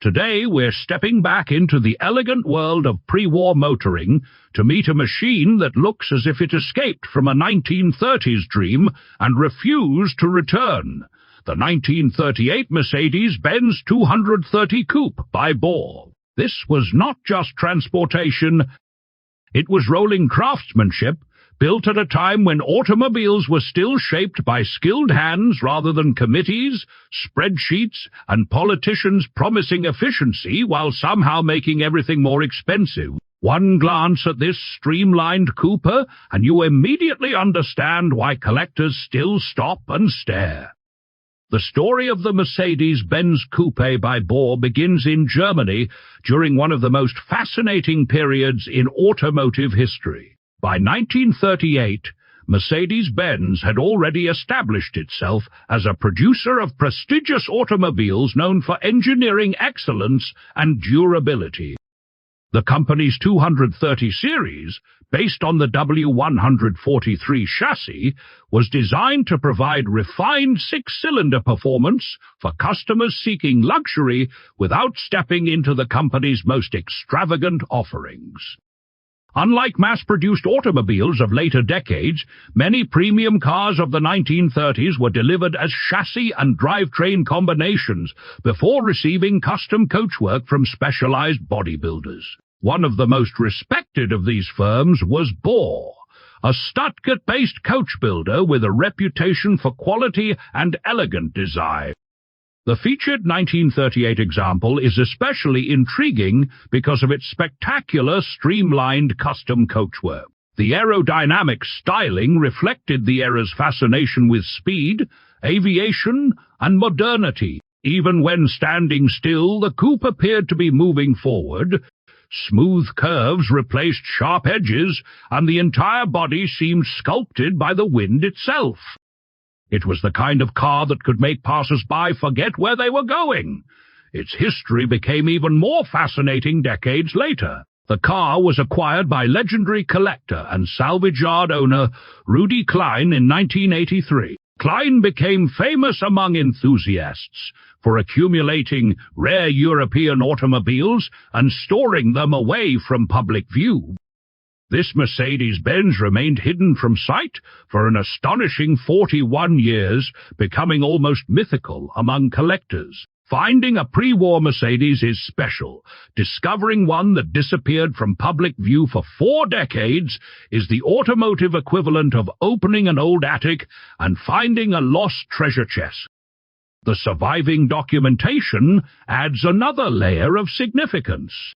Today we're stepping back into the elegant world of pre-war motoring to meet a machine that looks as if it escaped from a 1930s dream and refused to return. The 1938 Mercedes-Benz 230 Coupe by Baur. This was not just transportation, it was rolling craftsmanship, built at a time when automobiles were still shaped by skilled hands rather than committees, spreadsheets, and politicians promising efficiency while somehow making everything more expensive. One glance at this streamlined coupe, and you immediately understand why collectors still stop and stare. The story of the Mercedes-Benz Coupe by Baur begins in Germany during one of the most fascinating periods in automotive history. By 1938, Mercedes-Benz had already established itself as a producer of prestigious automobiles known for engineering excellence and durability. The company's 230 series, based on the W143 chassis, was designed to provide refined six-cylinder performance for customers seeking luxury without stepping into the company's most extravagant offerings. Unlike mass-produced automobiles of later decades, many premium cars of the 1930s were delivered as chassis and drivetrain combinations before receiving custom coachwork from specialized bodybuilders. One of the most respected of these firms was Baur, a Stuttgart-based coach builder with a reputation for quality and elegant design. The featured 1938 example is especially intriguing because of its spectacular streamlined custom coachwork. The aerodynamic styling reflected the era's fascination with speed, aviation, and modernity. Even when standing still, the coupe appeared to be moving forward. Smooth curves replaced sharp edges, and the entire body seemed sculpted by the wind itself. It was the kind of car that could make passers-by forget where they were going. Its history became even more fascinating decades later. The car was acquired by legendary collector and salvage yard owner Rudy Klein in 1983. Klein became famous among enthusiasts for accumulating rare European automobiles and storing them away from public view. This Mercedes-Benz remained hidden from sight for an astonishing 41 years, becoming almost mythical among collectors. Finding a pre-war Mercedes is special. Discovering one that disappeared from public view for 4 decades is the automotive equivalent of opening an old attic and finding a lost treasure chest. The surviving documentation adds another layer of significance.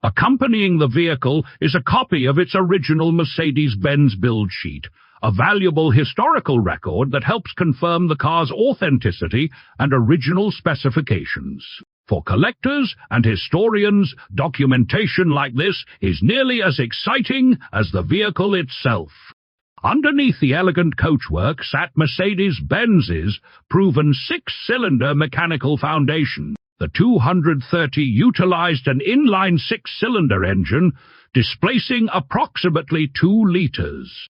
Accompanying the vehicle is a copy of its original Mercedes-Benz build sheet, a valuable historical record that helps confirm the car's authenticity and original specifications. For collectors and historians, documentation like this is nearly as exciting as the vehicle itself. Underneath the elegant coachwork sat Mercedes-Benz's proven 6-cylinder mechanical foundation. The 230 utilized an inline 6-cylinder engine, displacing approximately 2 liters.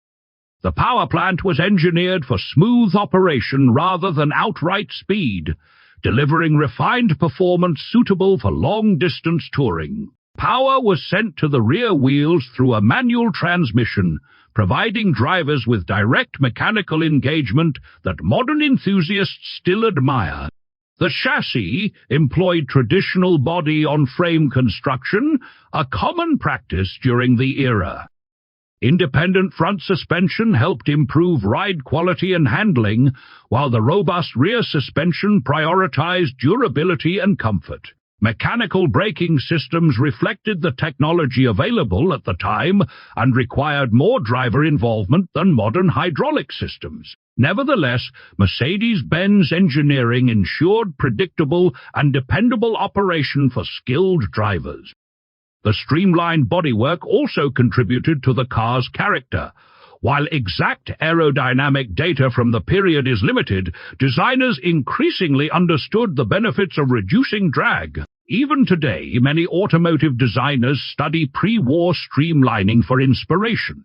The power plant was engineered for smooth operation rather than outright speed, delivering refined performance suitable for long-distance touring. Power was sent to the rear wheels through a manual transmission, providing drivers with direct mechanical engagement that modern enthusiasts still admire. The chassis employed traditional body-on-frame construction, a common practice during the era. Independent front suspension helped improve ride quality and handling, while the robust rear suspension prioritized durability and comfort. Mechanical braking systems reflected the technology available at the time and required more driver involvement than modern hydraulic systems. Nevertheless, Mercedes-Benz engineering ensured predictable and dependable operation for skilled drivers. The streamlined bodywork also contributed to the car's character. While exact aerodynamic data from the period is limited, designers increasingly understood the benefits of reducing drag. Even today, many automotive designers study pre-war streamlining for inspiration.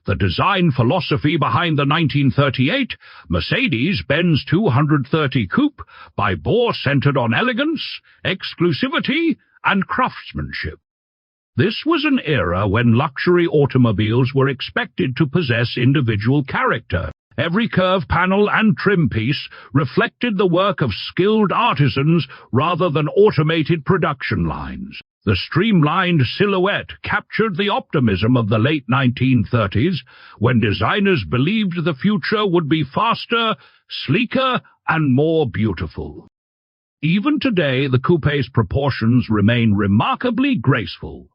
The design philosophy behind the 1938 Mercedes-Benz 230 Coupe by Baur centered on elegance, exclusivity, and craftsmanship. This was an era when luxury automobiles were expected to possess individual character. Every curve panel and trim piece reflected the work of skilled artisans rather than automated production lines. The streamlined silhouette captured the optimism of the late 1930s, when designers believed the future would be faster, sleeker, and more beautiful. Even today, the coupe's proportions remain remarkably graceful.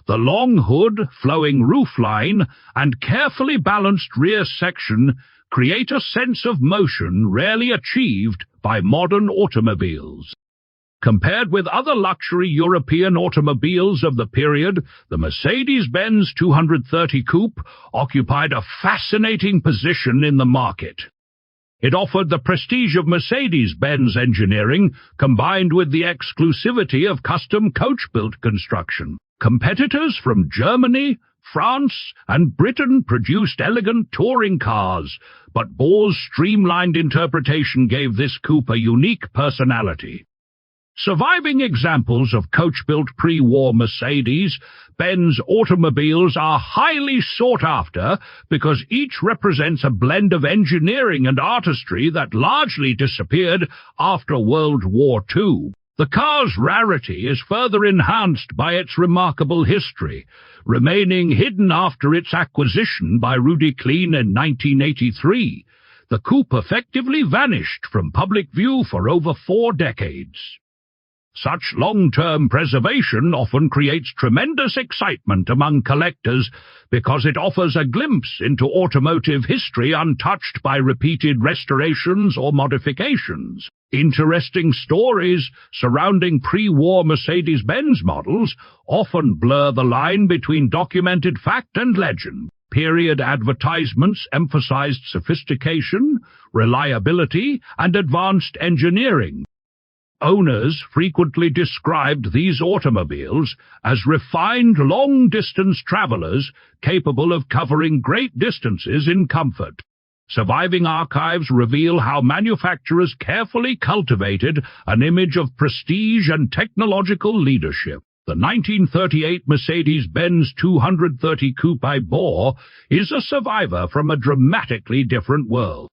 The long hood, flowing roofline, and carefully balanced rear section create a sense of motion rarely achieved by modern automobiles. Compared with other luxury European automobiles of the period, the Mercedes-Benz 230 Coupe occupied a fascinating position in the market. It offered the prestige of Mercedes-Benz engineering combined with the exclusivity of custom Coachbuilt construction. Competitors from Germany, France, and Britain produced elegant touring cars, but Baur's streamlined interpretation gave this coupe a unique personality. Surviving examples of Coachbuilt pre-war Mercedes-Benz automobiles are highly sought after because each represents a blend of engineering and artistry that largely disappeared after World War II. The car's rarity is further enhanced by its remarkable history, remaining hidden after its acquisition by Rudy Klein in 1983. The coupe effectively vanished from public view for over 4 decades. Such long-term preservation often creates tremendous excitement among collectors because it offers a glimpse into automotive history untouched by repeated restorations or modifications. Interesting stories surrounding pre-war Mercedes-Benz models often blur the line between documented fact and legend. Period advertisements emphasized sophistication, reliability, and advanced engineering. Owners frequently described these automobiles as refined long-distance travelers capable of covering great distances in comfort. Surviving archives reveal how manufacturers carefully cultivated an image of prestige and technological leadership. The 1938 Mercedes-Benz 230 Coupe by Baur is a survivor from a dramatically different world.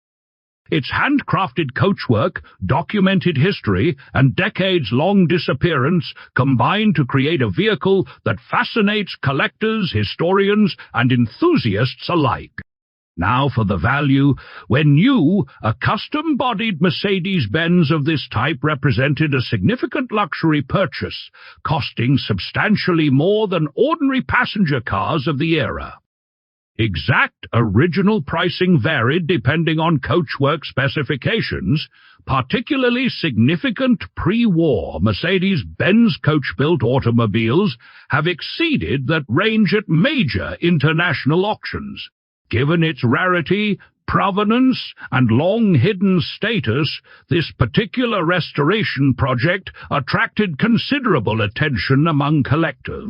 Its handcrafted coachwork, documented history, and decades-long disappearance combine to create a vehicle that fascinates collectors, historians, and enthusiasts alike. Now for the value. When new, a custom-bodied Mercedes-Benz of this type represented a significant luxury purchase, costing substantially more than ordinary passenger cars of the era. Exact original pricing varied depending on Coachwork specifications. Particularly significant pre-war Mercedes-Benz Coachbuilt automobiles have exceeded that range at major international auctions. Given its rarity, provenance, and long-hidden status, this particular restoration project attracted considerable attention among collectors.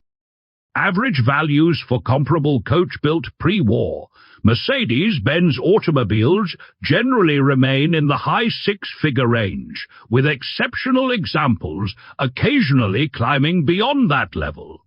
Average values for comparable Coachbuilt pre-war Mercedes-Benz automobiles generally remain in the high 6-figure range, with exceptional examples occasionally climbing beyond that level.